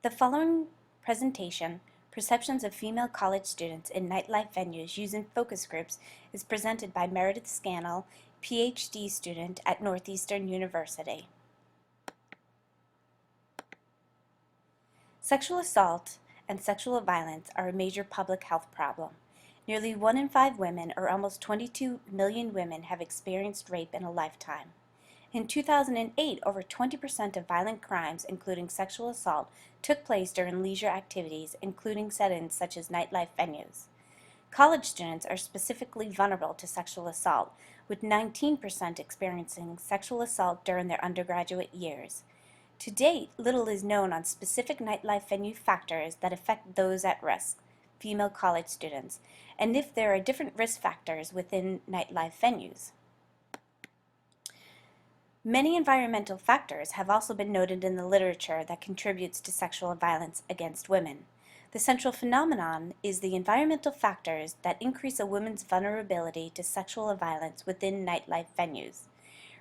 The following presentation, Perceptions of Female College Students in Nightlife Venues Used in Focus Groups, is presented by Meredith Scannell, PhD student at Northeastern University. Sexual assault and sexual violence are a major public health problem. Nearly 1 in 5 women, or almost 22 million women, have experienced rape in a lifetime. In 2008, over 20% of violent crimes, including sexual assault, took place during leisure activities, including settings such as nightlife venues. College students are specifically vulnerable to sexual assault, with 19% experiencing sexual assault during their undergraduate years. To date, little is known on specific nightlife venue factors that affect those at risk, female college students, and if there are different risk factors within nightlife venues. Many environmental factors have also been noted in the literature that contributes to sexual violence against women. The central phenomenon is the environmental factors that increase a woman's vulnerability to sexual violence within nightlife venues.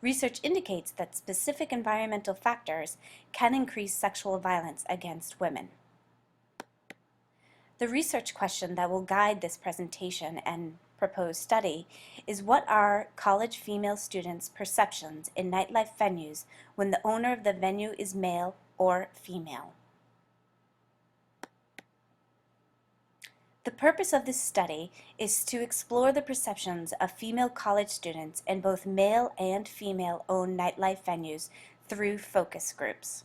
Research indicates that specific environmental factors can increase sexual violence against women. The research question that will guide this presentation and proposed study is, what are college female students' perceptions in nightlife venues when the owner of the venue is male or female? The purpose of this study is to explore the perceptions of female college students in both male and female-owned nightlife venues through focus groups.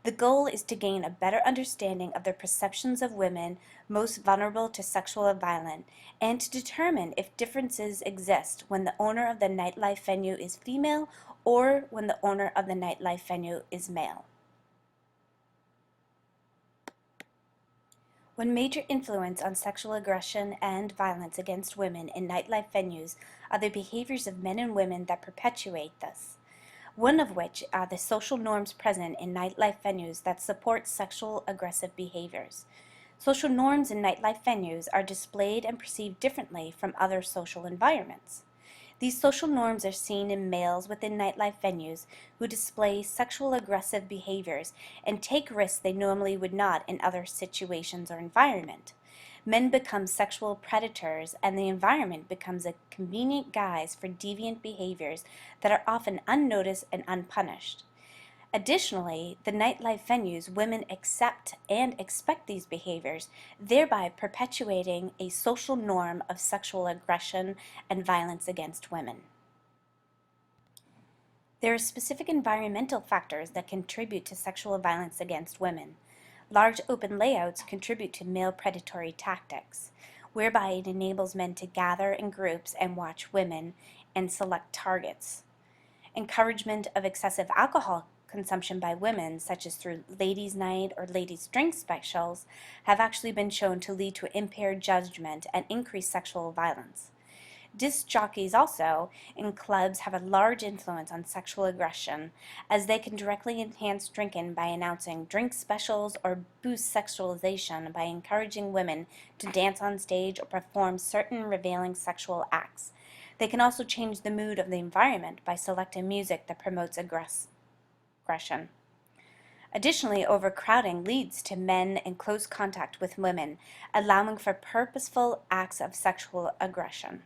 The goal is to gain a better understanding of the perceptions of women most vulnerable to sexual violence and to determine if differences exist when the owner of the nightlife venue is female or when the owner of the nightlife venue is male. One major influence on sexual aggression and violence against women in nightlife venues are the behaviors of men and women that perpetuate this, one of which are the social norms present in nightlife venues that support sexual aggressive behaviors. Social norms in nightlife venues are displayed and perceived differently from other social environments. These social norms are seen in males within nightlife venues who display sexual aggressive behaviors and take risks they normally would not in other situations or environment. Men become sexual predators, and the environment becomes a convenient guise for deviant behaviors that are often unnoticed and unpunished. Additionally, the nightlife venues, women accept and expect these behaviors, thereby perpetuating a social norm of sexual aggression and violence against women. There are specific environmental factors that contribute to sexual violence against women. Large open layouts contribute to male predatory tactics, whereby it enables men to gather in groups and watch women and select targets. Encouragement of excessive alcohol consumption by women, such as through ladies' night or ladies' drink specials, have actually been shown to lead to impaired judgment and increased sexual violence. Disc jockeys also, in clubs, have a large influence on sexual aggression, as they can directly enhance drinking by announcing drink specials or boost sexualization by encouraging women to dance on stage or perform certain revealing sexual acts. They can also change the mood of the environment by selecting music that promotes aggression. Additionally, overcrowding leads to men in close contact with women, allowing for purposeful acts of sexual aggression.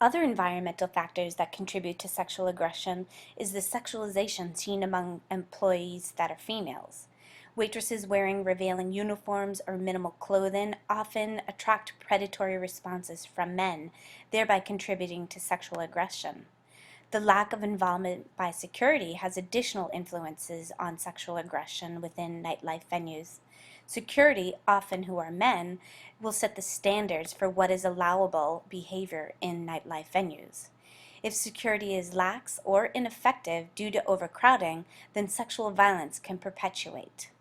Other environmental factors that contribute to sexual aggression is the sexualization seen among employees that are females. Waitresses wearing revealing uniforms or minimal clothing often attract predatory responses from men, thereby contributing to sexual aggression. The lack of involvement by security has additional influences on sexual aggression within nightlife venues. Security, often who are men, will set the standards for what is allowable behavior in nightlife venues. If security is lax or ineffective due to overcrowding, then sexual violence can perpetuate.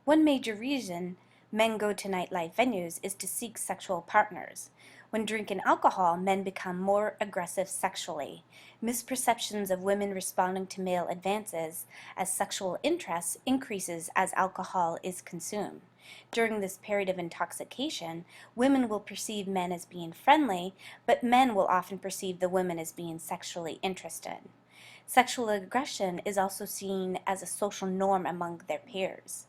One major reason men go to nightlife venues is to seek sexual partners. When drinking alcohol, men become more aggressive sexually. Misperceptions of women responding to male advances as sexual interest increases as alcohol is consumed. During this period of intoxication, women will perceive men as being friendly, but men will often perceive the women as being sexually interested. Sexual aggression is also seen as a social norm among their peers.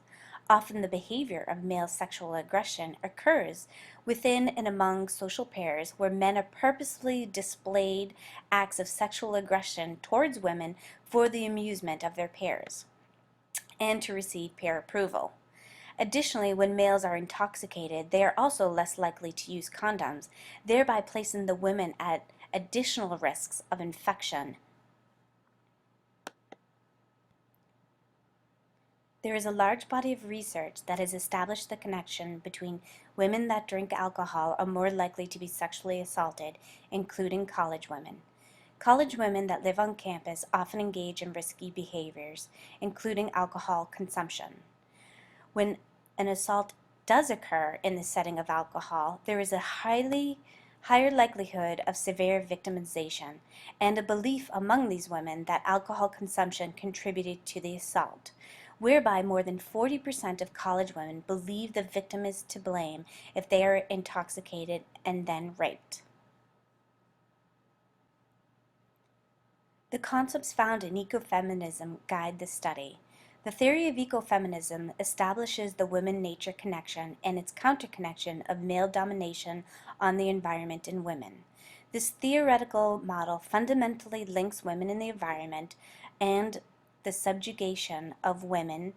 Often the behavior of male sexual aggression occurs within and among social pairs where men are purposefully displayed acts of sexual aggression towards women for the amusement of their peers and to receive peer approval. Additionally, when males are intoxicated, they are also less likely to use condoms, thereby placing the women at additional risks of infection. There is a large body of research that has established the connection between women that drink alcohol are more likely to be sexually assaulted, including college women. College women that live on campus often engage in risky behaviors, including alcohol consumption. When an assault does occur in the setting of alcohol, there is a higher likelihood of severe victimization and a belief among these women that alcohol consumption contributed to the assault, whereby more than 40% of college women believe the victim is to blame if they are intoxicated and then raped. The concepts found in ecofeminism guide the study. The theory of ecofeminism establishes the women-nature connection and its counter-connection of male domination on the environment and women. This theoretical model fundamentally links women in the environment and the subjugation of women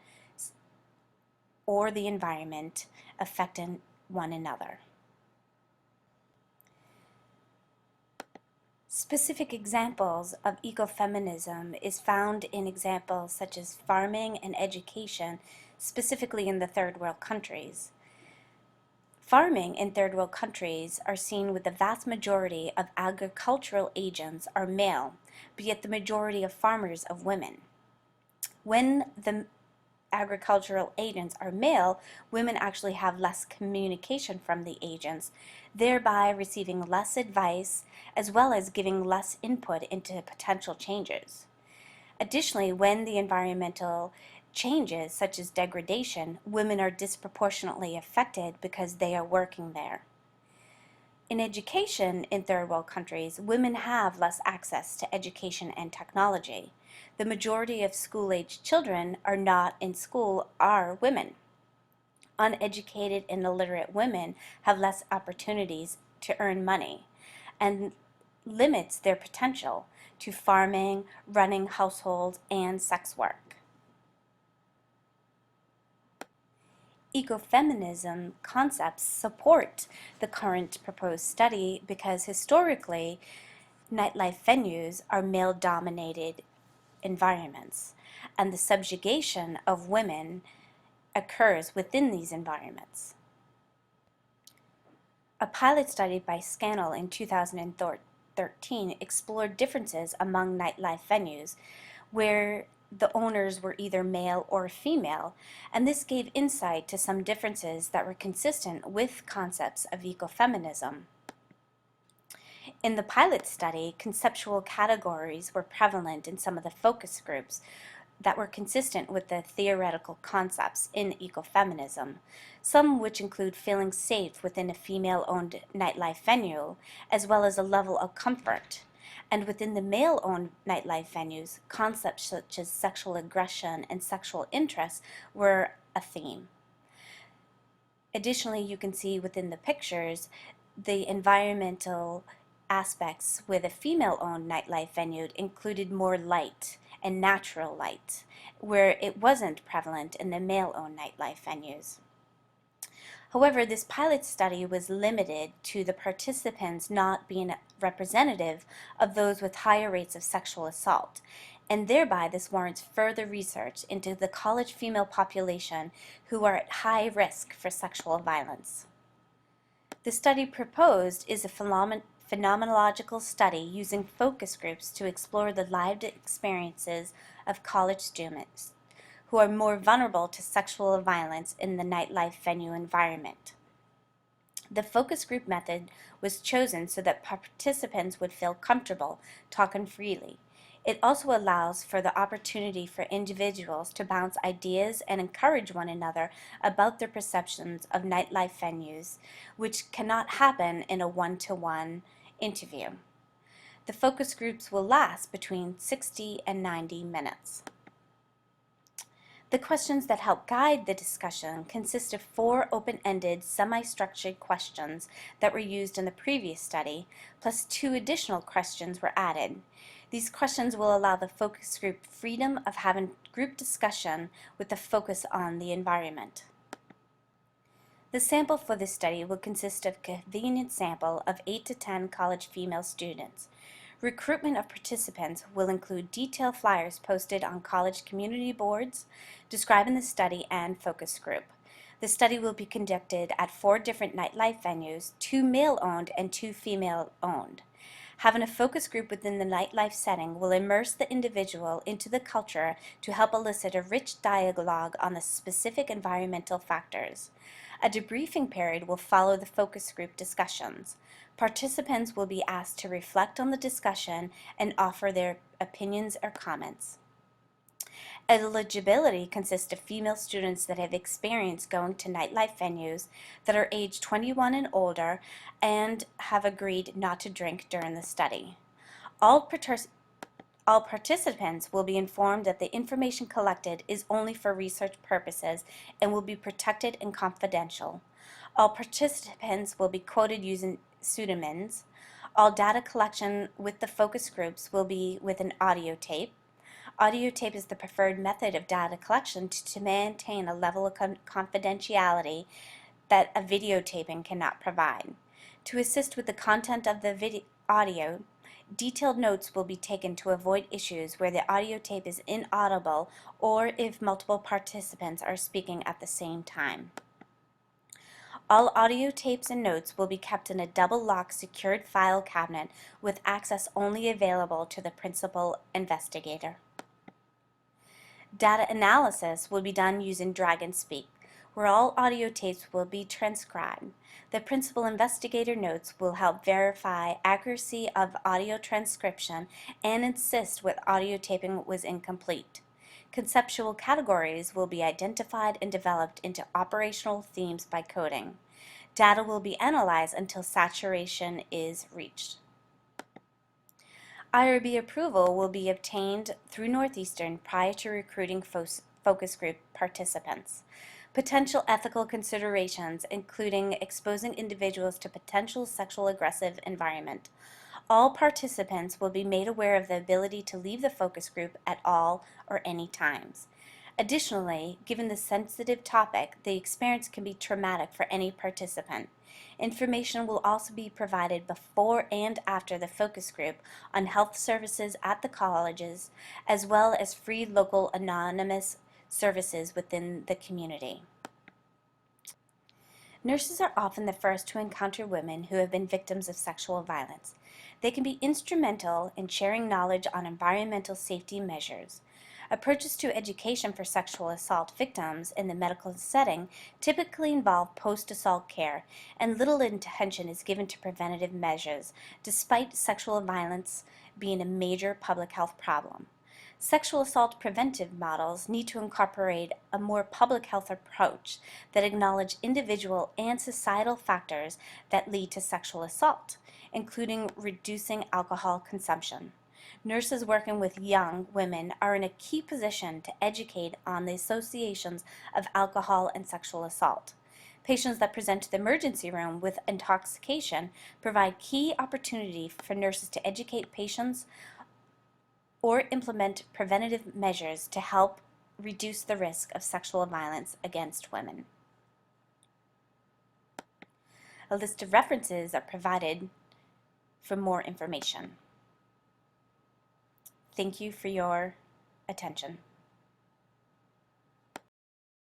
or the environment affecting one another. Specific examples of ecofeminism is found in examples such as farming and education, specifically in the third world countries. Farming in third world countries are seen with the vast majority of agricultural agents are male, but yet the majority of farmers are women. When the agricultural agents are male, women actually have less communication from the agents, thereby receiving less advice as well as giving less input into potential changes. Additionally, when the environmental changes, such as degradation, women are disproportionately affected because they are working there. In education in third world countries, women have less access to education and technology. The majority of school-aged children are not in school are women. Uneducated and illiterate women have less opportunities to earn money and limits their potential to farming, running households, and sex work. Ecofeminism concepts support the current proposed study because historically, nightlife venues are male-dominated environments, and the subjugation of women occurs within these environments. A pilot study by Scannell in 2013 explored differences among nightlife venues where the owners were either male or female, and this gave insight to some differences that were consistent with concepts of ecofeminism. In the pilot study, conceptual categories were prevalent in some of the focus groups that were consistent with the theoretical concepts in ecofeminism, some which include feeling safe within a female-owned nightlife venue, as well as a level of comfort. And within the male-owned nightlife venues, concepts such as sexual aggression and sexual interest were a theme. Additionally, you can see within the pictures the environmental aspects with a female-owned nightlife venue included more light and natural light, where it wasn't prevalent in the male-owned nightlife venues. However, this pilot study was limited to the participants not being representative of those with higher rates of sexual assault, and thereby this warrants further research into the college female population who are at high risk for sexual violence. The study proposed is a phenomenological study using focus groups to explore the lived experiences of college students who are more vulnerable to sexual violence in the nightlife venue environment. The focus group method was chosen so that participants would feel comfortable talking freely. It also allows for the opportunity for individuals to bounce ideas and encourage one another about their perceptions of nightlife venues, which cannot happen in a one-to-one interview. The focus groups will last between 60 and 90 minutes. The questions that help guide the discussion consist of 4 open-ended, semi-structured questions that were used in the previous study, plus 2 additional questions were added. These questions will allow the focus group freedom of having group discussion with the focus on the environment. The sample for this study will consist of a convenient sample of 8 to 10 college female students. Recruitment of participants will include detailed flyers posted on college community boards describing the study and focus group. The study will be conducted at 4 different nightlife venues, 2 male-owned and 2 female-owned. Having a focus group within the nightlife setting will immerse the individual into the culture to help elicit a rich dialogue on the specific environmental factors. A debriefing period will follow the focus group discussions. Participants will be asked to reflect on the discussion and offer their opinions or comments. Eligibility consists of female students that have experience going to nightlife venues, that are age 21 and older, and have agreed not to drink during the study. All participants will be informed that the information collected is only for research purposes and will be protected and confidential. All participants will be quoted using pseudonyms. All data collection with the focus groups will be with an audio tape. Audio tape is the preferred method of data collection to maintain a level of confidentiality that a videotaping cannot provide. To assist with the content of the audio, detailed notes will be taken to avoid issues where the audio tape is inaudible or if multiple participants are speaking at the same time. All audio tapes and notes will be kept in a double-locked secured file cabinet with access only available to the principal investigator. Data analysis will be done using DragonSpeak, where all audio tapes will be transcribed. The principal investigator notes will help verify accuracy of audio transcription and insist when audio taping was incomplete. Conceptual categories will be identified and developed into operational themes by coding. Data will be analyzed until saturation is reached. IRB approval will be obtained through Northeastern prior to recruiting focus group participants. Potential ethical considerations, including exposing individuals to potential sexual aggressive environment. All participants will be made aware of the ability to leave the focus group at all or any times. Additionally, given the sensitive topic, the experience can be traumatic for any participant. Information will also be provided before and after the focus group on health services at the colleges, as well as free local anonymous services within the community. Nurses are often the first to encounter women who have been victims of sexual violence. They can be instrumental in sharing knowledge on environmental safety measures. Approaches to education for sexual assault victims in the medical setting typically involve post-assault care, and little attention is given to preventative measures, despite sexual violence being a major public health problem. Sexual assault preventive models need to incorporate a more public health approach that acknowledge individual and societal factors that lead to sexual assault, including reducing alcohol consumption. Nurses working with young women are in a key position to educate on the associations of alcohol and sexual assault. Patients that present to the emergency room with intoxication provide key opportunity for nurses to educate patients or implement preventative measures to help reduce the risk of sexual violence against women. A list of references are provided for more information. Thank you for your attention.